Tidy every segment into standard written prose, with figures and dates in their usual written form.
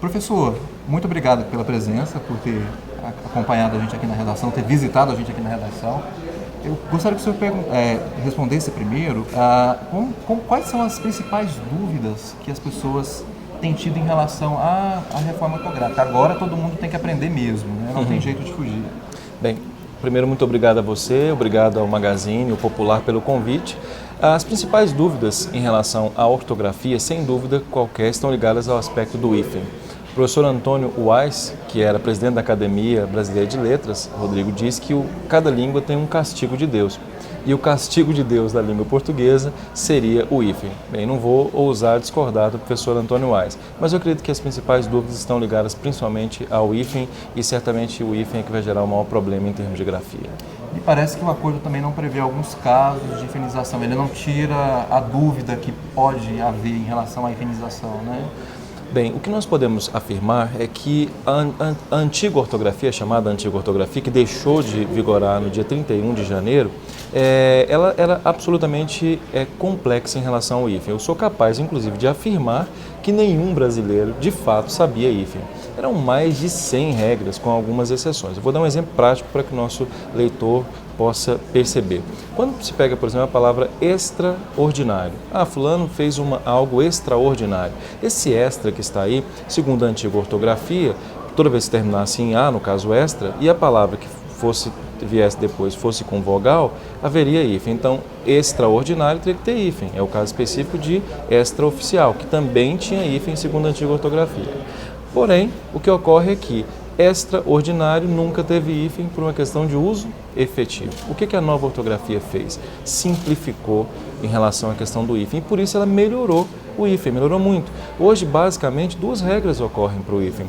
Professor, muito obrigado pela presença, por ter acompanhado a gente aqui na redação, ter visitado a gente aqui na redação. Eu gostaria que o senhor respondesse primeiro quais são as principais dúvidas que as pessoas têm tido em relação à reforma ortográfica. Agora todo mundo tem que aprender mesmo, né? Não tem jeito de fugir. Bem, primeiro muito obrigado a você, obrigado ao Magazine, o Popular pelo convite. As principais dúvidas em relação à ortografia, sem dúvida qualquer, estão ligadas ao aspecto do hífen. O professor Antônio Weiss, que era presidente da Academia Brasileira de Letras, Rodrigo, diz que cada língua tem um castigo de Deus. E o castigo de Deus da língua portuguesa seria o hífen. Bem, não vou ousar discordar do professor Antônio Weiss, mas eu acredito que as principais dúvidas estão ligadas principalmente ao hífen e certamente o hífen é que vai gerar o maior problema em termos de grafia. E parece que o acordo também não prevê alguns casos de hifenização, ele não tira a dúvida que pode haver em relação à hifenização, né? Bem, o que nós podemos afirmar é que a antiga ortografia, chamada antiga ortografia, que deixou de vigorar no dia 31 de janeiro, ela era absolutamente complexa em relação ao hífen. Eu sou capaz, inclusive, de afirmar que nenhum brasileiro, de fato, sabia hífen. Eram mais de 100 regras, com algumas exceções. Eu vou dar um exemplo prático para que o nosso leitor possa perceber. Quando se pega, por exemplo, a palavra extraordinário. fulano fez algo extraordinário. Esse extra que está aí, segundo a antiga ortografia, toda vez que terminasse em A, no caso extra, e a palavra que viesse depois fosse com vogal, haveria hífen. Então, extraordinário teria que ter hífen. É o caso específico de extraoficial, que também tinha hífen segundo a antiga ortografia. Porém, o que ocorre é que extraordinário nunca teve hífen por uma questão de uso efetivo. O que a nova ortografia fez? Simplificou em relação à questão do hífen e por isso ela melhorou o hífen, melhorou muito. Hoje, basicamente, duas regras ocorrem para o hífen.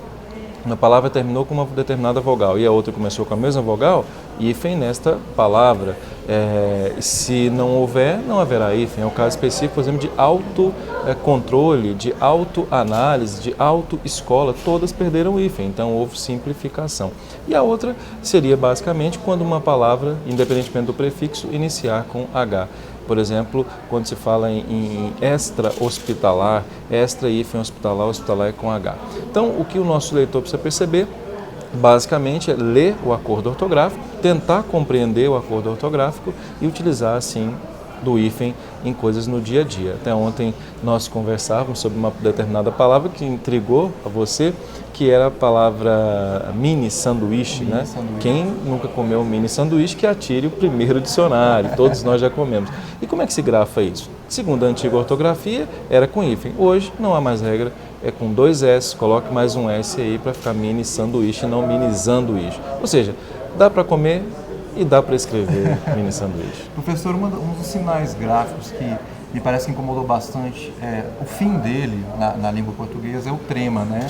Uma palavra terminou com uma determinada vogal e a outra começou com a mesma vogal, hífen nesta palavra. Se não houver, não haverá hífen. É o caso específico, por exemplo, de autocontrole, de autoanálise, de autoescola, todas perderam hífen, então houve simplificação. E a outra seria basicamente quando uma palavra, independentemente do prefixo, iniciar com H. Por exemplo, quando se fala em extra-hospitalar, extra-hífen hospitalar, hospitalar é com H. Então, o que o nosso leitor precisa perceber, basicamente, é ler o acordo ortográfico, tentar compreender o acordo ortográfico e utilizar, assim, do hífen em coisas no dia a dia. Até ontem nós conversávamos sobre uma determinada palavra que intrigou a você, que era a palavra mini sanduíche, né? Sanduíche. Quem nunca comeu um mini sanduíche que atire o primeiro dicionário, todos nós já comemos. E como é que se grafa isso? Segundo a antiga ortografia, era com hífen. Hoje não há mais regra, é com 2 S, coloque mais um S aí para ficar mini sanduíche, não mini sanduíche. Ou seja, dá para comer e dá para escrever mini sanduíche. Professor, um dos sinais gráficos que me parece que incomodou bastante, o fim dele na língua portuguesa é o trema, né?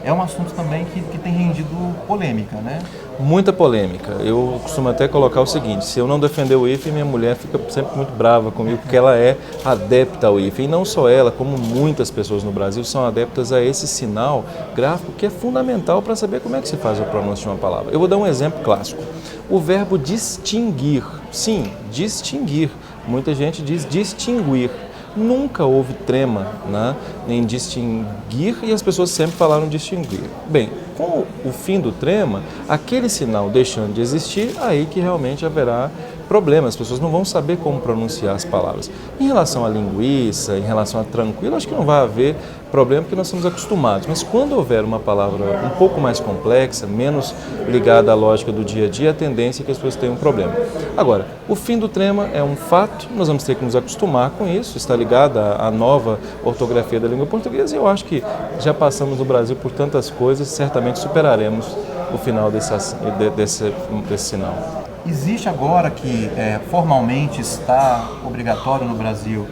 É um assunto também que tem rendido polêmica, né? Muita polêmica. Eu costumo até colocar o seguinte, se eu não defender o hífen, minha mulher fica sempre muito brava comigo, porque ela é adepta ao hífen. E não só ela, como muitas pessoas no Brasil são adeptas a esse sinal gráfico que é fundamental para saber como é que se faz a pronúncia de uma palavra. Eu vou dar um exemplo clássico. O verbo distinguir. Sim, distinguir. Muita gente diz distinguir. Nunca houve trema, né, em distinguir e as pessoas sempre falaram distinguir. Bem, com o fim do trema, aquele sinal deixando de existir, aí que realmente haverá problemas, as pessoas não vão saber como pronunciar as palavras. Em relação à linguiça, em relação a tranquilo, acho que não vai haver problema porque nós estamos acostumados, mas quando houver uma palavra um pouco mais complexa, menos ligada à lógica do dia a dia, a tendência é que as pessoas tenham um problema. Agora, o fim do trema é um fato, nós vamos ter que nos acostumar com isso, está ligada à nova ortografia da língua portuguesa e eu acho que já passamos no Brasil por tantas coisas, certamente superaremos o final desse sinal. Existe agora que formalmente está obrigatório no Brasil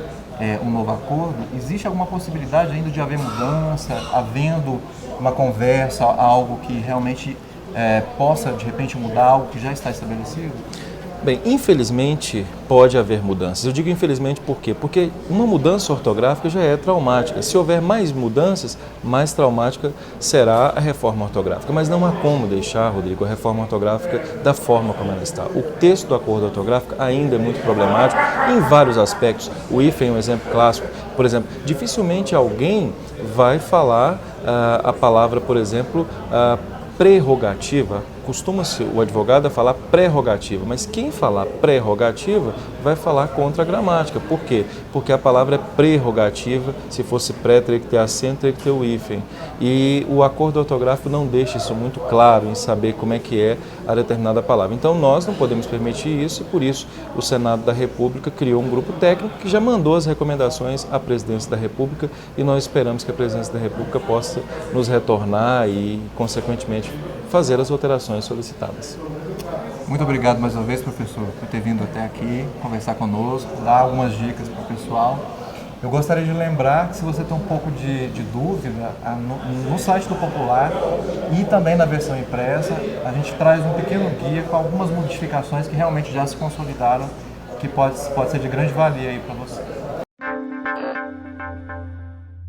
um novo acordo? Existe alguma possibilidade ainda de haver mudança, havendo uma conversa, algo que realmente possa de repente mudar algo que já está estabelecido? Bem, infelizmente pode haver mudanças. Eu digo infelizmente por quê? Porque uma mudança ortográfica já é traumática. Se houver mais mudanças, mais traumática será a reforma ortográfica. Mas não há como deixar, Rodrigo, a reforma ortográfica da forma como ela está. O texto do acordo ortográfico ainda é muito problemático em vários aspectos. O hífen é um exemplo clássico. Por exemplo, dificilmente alguém vai falar a palavra, por exemplo, prerrogativa. Costuma-se o advogado a falar prerrogativa, mas quem falar prerrogativa vai falar contra a gramática. Por quê? Porque a palavra é prerrogativa, se fosse pré teria que ter acento, teria que ter o hífen. E o acordo ortográfico não deixa isso muito claro em saber como é que é a determinada palavra. Então nós não podemos permitir isso e por isso o Senado da República criou um grupo técnico que já mandou as recomendações à Presidência da República e nós esperamos que a Presidência da República possa nos retornar e, consequentemente, fazer as alterações solicitadas. Muito obrigado mais uma vez, professor, por ter vindo até aqui, conversar conosco, dar algumas dicas para o pessoal. Eu gostaria de lembrar que se você tem um pouco de dúvida, no site do Popular e também na versão impressa, a gente traz um pequeno guia com algumas modificações que realmente já se consolidaram, que pode ser de grande valia aí para você.